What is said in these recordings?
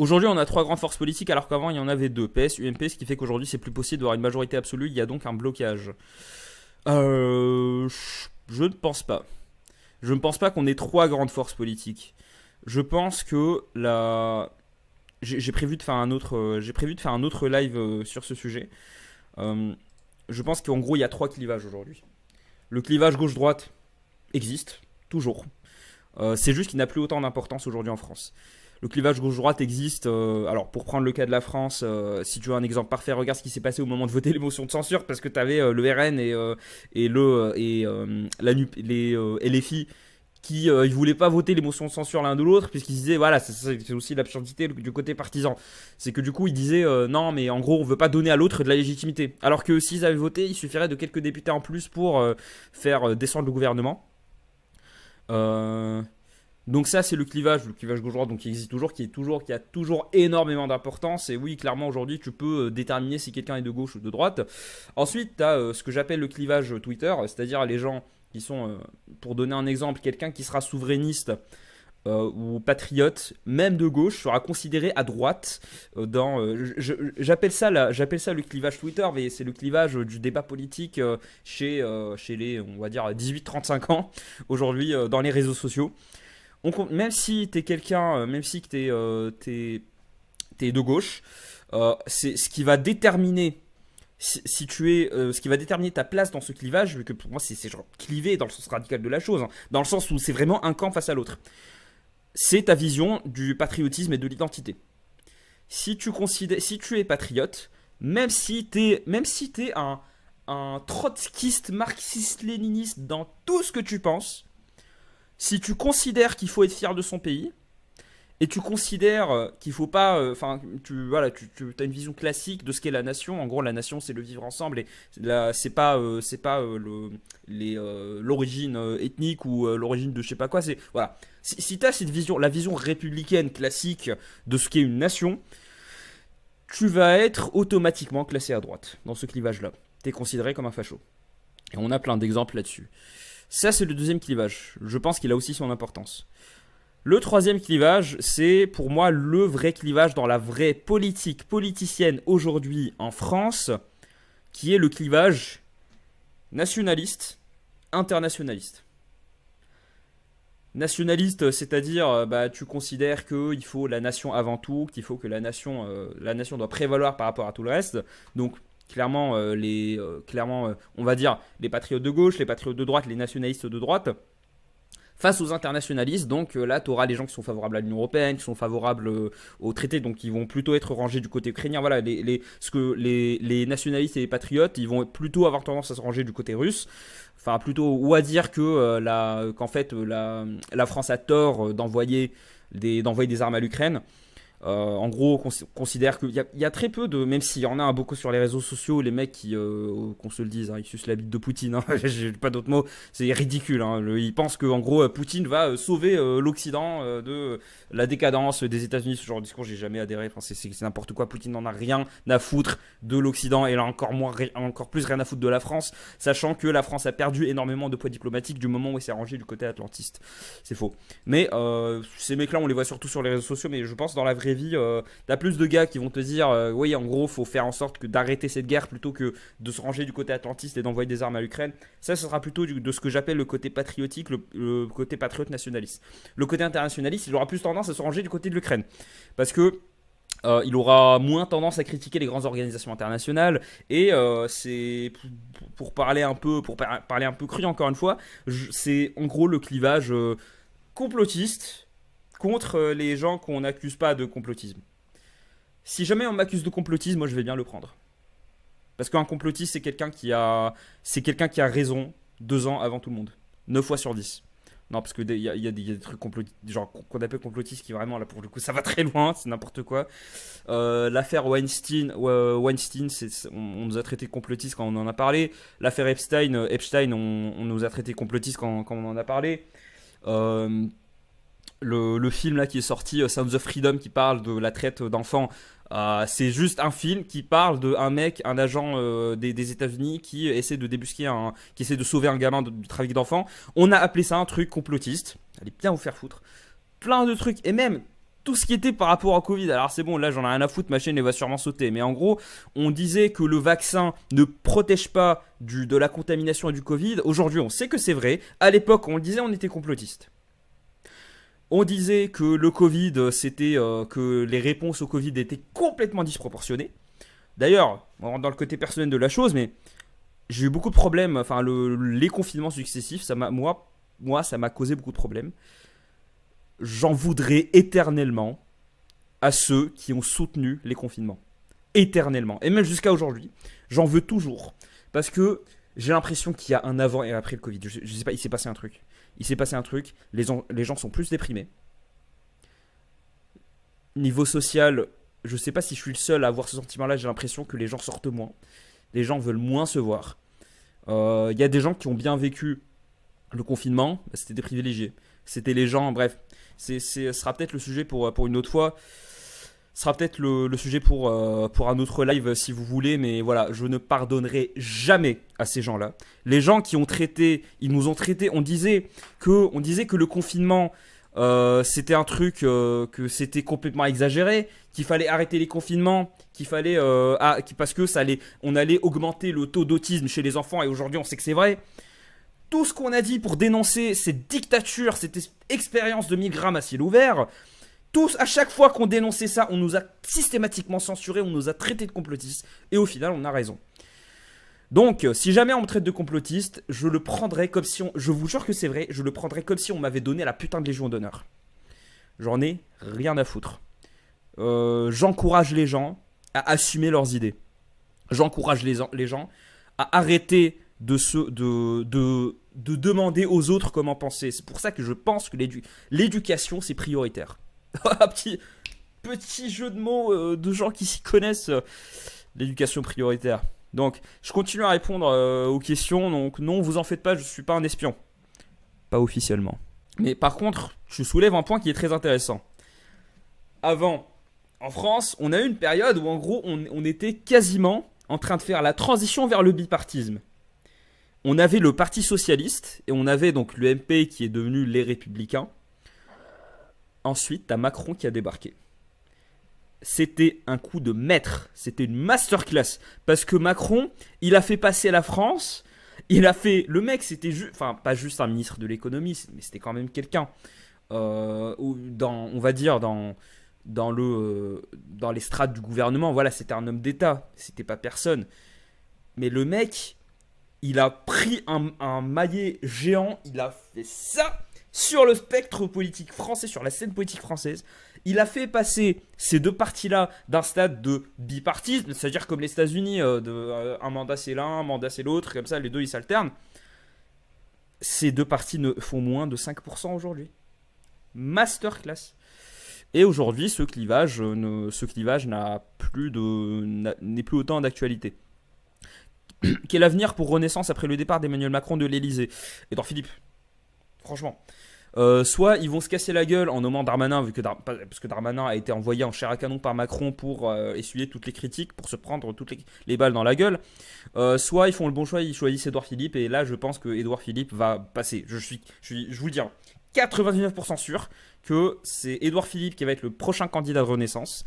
Aujourd'hui, on a trois grandes forces politiques alors qu'avant, il y en avait deux. PS, UMP, ce qui fait qu'aujourd'hui, c'est plus possible d'avoir une majorité absolue. Il y a donc un blocage. Je ne pense pas. Je ne pense pas qu'on ait trois grandes forces politiques. Je pense que la... J'ai prévu de faire un autre, j'ai prévu de faire un autre live sur ce sujet. Euh, je pense qu'en gros, il y a trois clivages aujourd'hui. Le clivage gauche-droite existe, toujours. C'est juste qu'il n'a plus autant d'importance aujourd'hui en France. Le clivage gauche-droite existe. Alors, pour prendre le cas de la France, si tu veux un exemple parfait, regarde ce qui s'est passé au moment de voter les motions de censure, parce que tu avais le RN les LFI qui ils voulaient pas voter les motions de censure l'un de l'autre, puisqu'ils disaient, voilà, c'est aussi l'absurdité du côté partisan. C'est que du coup, ils disaient, non, mais en gros, on veut pas donner à l'autre de la légitimité. Alors que s'ils avaient voté, il suffirait de quelques députés en plus pour faire descendre le gouvernement. Euh, donc ça c'est le clivage gauche-droite donc qui existe toujours, qui a toujours énormément d'importance. Et oui, clairement aujourd'hui tu peux déterminer si quelqu'un est de gauche ou de droite. Ensuite tu as ce que j'appelle le clivage Twitter, c'est-à-dire les gens qui sont, pour donner un exemple, quelqu'un qui sera souverainiste ou patriote, même de gauche, sera considéré à droite. J'appelle ça le clivage Twitter, mais c'est le clivage du débat politique chez les, on va dire, 18-35 ans aujourd'hui dans les réseaux sociaux. Même si t'es quelqu'un, même si t'es de gauche, c'est ce qui va déterminer si tu es, ce qui va déterminer ta place dans ce clivage, vu que pour moi c'est genre clivé dans le sens radical de la chose, hein, dans le sens où c'est vraiment un camp face à l'autre. C'est ta vision du patriotisme et de l'identité. Si tu es patriote, même si t'es un trotskiste, marxiste-léniniste dans tout ce que tu penses, si tu considères qu'il faut être fier de son pays, et tu considères qu'il faut pas, enfin, tu as une vision classique de ce qu'est la nation. En gros, la nation, c'est le vivre ensemble, et c'est pas l'origine ethnique ou l'origine de je sais pas quoi. C'est voilà. Si tu as cette vision, la vision républicaine classique de ce qu'est une nation, tu vas être automatiquement classé à droite dans ce clivage-là. Tu es considéré comme un facho. Et on a plein d'exemples là-dessus. Ça, c'est le deuxième clivage. Je pense qu'il a aussi son importance. Le troisième clivage, c'est pour moi le vrai clivage dans la vraie politique politicienne aujourd'hui en France, qui est le clivage nationaliste, internationaliste. Nationaliste, c'est-à-dire bah, tu considères qu'il faut la nation avant tout, qu'il faut que la nation doit prévaloir par rapport à tout le reste. Donc clairement, on va dire les patriotes de gauche, les patriotes de droite, les nationalistes de droite. Face aux internationalistes, donc là, tu auras les gens qui sont favorables à l'Union Européenne, qui sont favorables au traité, donc qui vont plutôt être rangés du côté ukrainien. Voilà, les nationalistes et les patriotes, ils vont plutôt avoir tendance à se ranger du côté russe. Enfin, plutôt, ou à dire que qu'en fait, la France a tort d'envoyer des armes à l'Ukraine. En gros, on considère qu'il y a très peu de, même s'il y en a beaucoup sur les réseaux sociaux, les mecs qui, qu'on se le dise, hein, ils sucent la bite de Poutine, hein, j'ai pas d'autres mots, c'est ridicule. Hein, ils pensent qu'en gros, Poutine va sauver l'Occident de la décadence des États-Unis. Ce genre de discours, j'ai jamais adhéré. Enfin, c'est n'importe quoi. Poutine n'en a rien à foutre de l'Occident et là encore plus rien à foutre de la France, sachant que la France a perdu énormément de poids diplomatique du moment où elle s'est rangée du côté atlantiste. C'est faux. Mais ces mecs-là, on les voit surtout sur les réseaux sociaux, mais je pense dans la vraie vie, t'as plus de gars qui vont te dire oui, en gros, faut faire en sorte d'arrêter cette guerre plutôt que de se ranger du côté atlantiste et d'envoyer des armes à l'Ukraine. Ça, ce sera plutôt de ce que j'appelle le côté patriotique, le côté patriote nationaliste. Le côté internationaliste, il aura plus tendance à se ranger du côté de l'Ukraine. Parce que il aura moins tendance à critiquer les grandes organisations internationales et c'est pour parler un peu cru encore une fois, c'est en gros le clivage complotiste contre les gens qu'on n'accuse pas de complotisme. Si jamais on m'accuse de complotisme, moi je vais bien le prendre. Parce qu'un complotiste, c'est quelqu'un qui a raison 2 ans avant tout le monde. 9 fois sur 10. Non, parce qu'il y a des trucs genre qu'on appelle complotistes qui vraiment, là pour le coup, ça va très loin, c'est n'importe quoi. L'affaire Weinstein, on nous a traité de complotistes quand on en a parlé. L'affaire Epstein, on nous a traité de complotistes quand on en a parlé. Le film là qui est sorti, Sounds of Freedom, qui parle de la traite d'enfants, c'est juste un film qui parle d'un mec, un agent des États-Unis qui essaie de débusquer qui essaie de sauver un gamin du trafic d'enfants. On a appelé ça un truc complotiste. Allez bien vous faire foutre. Plein de trucs, et même tout ce qui était par rapport au Covid. Alors c'est bon, là j'en ai rien à foutre, ma chaîne elle va sûrement sauter. Mais en gros, on disait que le vaccin ne protège pas de la contamination et du Covid. Aujourd'hui, on sait que c'est vrai. À l'époque, on le disait, on était complotiste. On disait que le Covid, c'était que les réponses au Covid étaient complètement disproportionnées. D'ailleurs, on rentre dans le côté personnel de la chose, mais j'ai eu beaucoup de problèmes. Enfin, les confinements successifs, moi, ça m'a causé beaucoup de problèmes. J'en voudrais éternellement à ceux qui ont soutenu les confinements. Éternellement. Et même jusqu'à aujourd'hui, j'en veux toujours. Parce que j'ai l'impression qu'il y a un avant et après le Covid. Je sais pas, il s'est passé un truc. Les gens sont plus déprimés. Niveau social, je sais pas si je suis le seul à avoir ce sentiment-là. J'ai l'impression que les gens sortent moins. Les gens veulent moins se voir. Il y a des gens qui ont bien vécu le confinement. C'était des privilégiés. C'était les gens, bref. Ce sera peut-être le sujet pour une autre fois. Ce sera peut-être le sujet pour un autre live si vous voulez. Mais voilà, je ne pardonnerai jamais à ces gens-là. Les gens qui ont traité, ils nous ont traité. On disait que le confinement, c'était un truc, que c'était complètement exagéré, qu'il fallait arrêter les confinements, qu'il fallait, parce que on allait augmenter le taux d'autisme chez les enfants. Et aujourd'hui, on sait que c'est vrai. Tout ce qu'on a dit pour dénoncer cette dictature, cette expérience de Milgram à ciel ouvert, à chaque fois qu'on dénonçait ça, on nous a systématiquement censurés, on nous a traités de complotistes, et au final, on a raison. Donc, si jamais on me traite de complotiste, je le prendrai comme si je vous jure que c'est vrai, je le prendrai comme si on m'avait donné la putain de Légion d'honneur. J'en ai rien à foutre. J'encourage les gens à assumer leurs idées. J'encourage les gens à arrêter de demander aux autres comment penser. C'est pour ça que je pense que l'éducation, c'est prioritaire. petit jeu de mots de gens qui s'y connaissent. L'éducation prioritaire. Donc, je continue à répondre aux questions. Donc, non, vous en faites pas, je suis pas un espion. Pas officiellement. Mais par contre, je soulève un point qui est très intéressant. Avant, en France, on a eu une période où en gros, on était quasiment en train de faire la transition vers le bipartisme. On avait le Parti Socialiste et on avait donc l'UMP qui est devenu les Républicains. Ensuite, t'as Macron qui a débarqué. C'était un coup de maître, c'était une masterclass. Parce que Macron, il a fait passer la France, le mec c'était pas juste un ministre de l'économie, mais c'était quand même quelqu'un. On va dire dans les strates du gouvernement, voilà, c'était un homme d'État, c'était pas personne. Mais le mec, il a pris un maillet géant, il a fait ça sur le spectre politique français, sur la scène politique française. Il a fait passer ces deux partis-là d'un stade de bipartisme, c'est-à-dire comme les États-Unis, un mandat c'est l'un, un mandat c'est l'autre, comme ça les deux ils s'alternent. Ces deux partis ne font moins de 5% aujourd'hui. Masterclass. Et aujourd'hui, ce clivage n'est plus autant d'actualité. Quel avenir pour Renaissance après le départ d'Emmanuel Macron de l'Elysée? Édouard Philippe, franchement. Soit ils vont se casser la gueule en nommant Darmanin, parce que Darmanin a été envoyé en chair à canon par Macron pour essuyer toutes les critiques, pour se prendre toutes les balles dans la gueule. Soit ils font le bon choix, ils choisissent Édouard Philippe, et là je pense que Édouard Philippe va passer. Je vous le dis, 99% sûr que c'est Édouard Philippe qui va être le prochain candidat de Renaissance.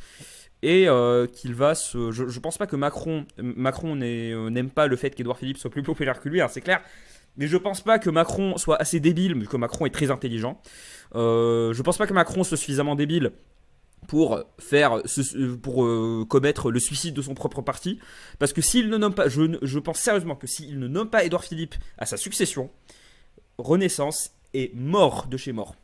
Et qu'il va se... Je pense pas que Macron n'aime pas le fait qu'Édouard Philippe soit plus populaire que lui, hein, c'est clair. Mais je pense pas que Macron soit assez débile, mais que Macron est très intelligent. Je pense pas que Macron soit suffisamment débile pour commettre le suicide de son propre parti. Parce que s'il ne nomme pas... Je pense sérieusement que s'il ne nomme pas Édouard Philippe à sa succession, Renaissance est mort de chez mort.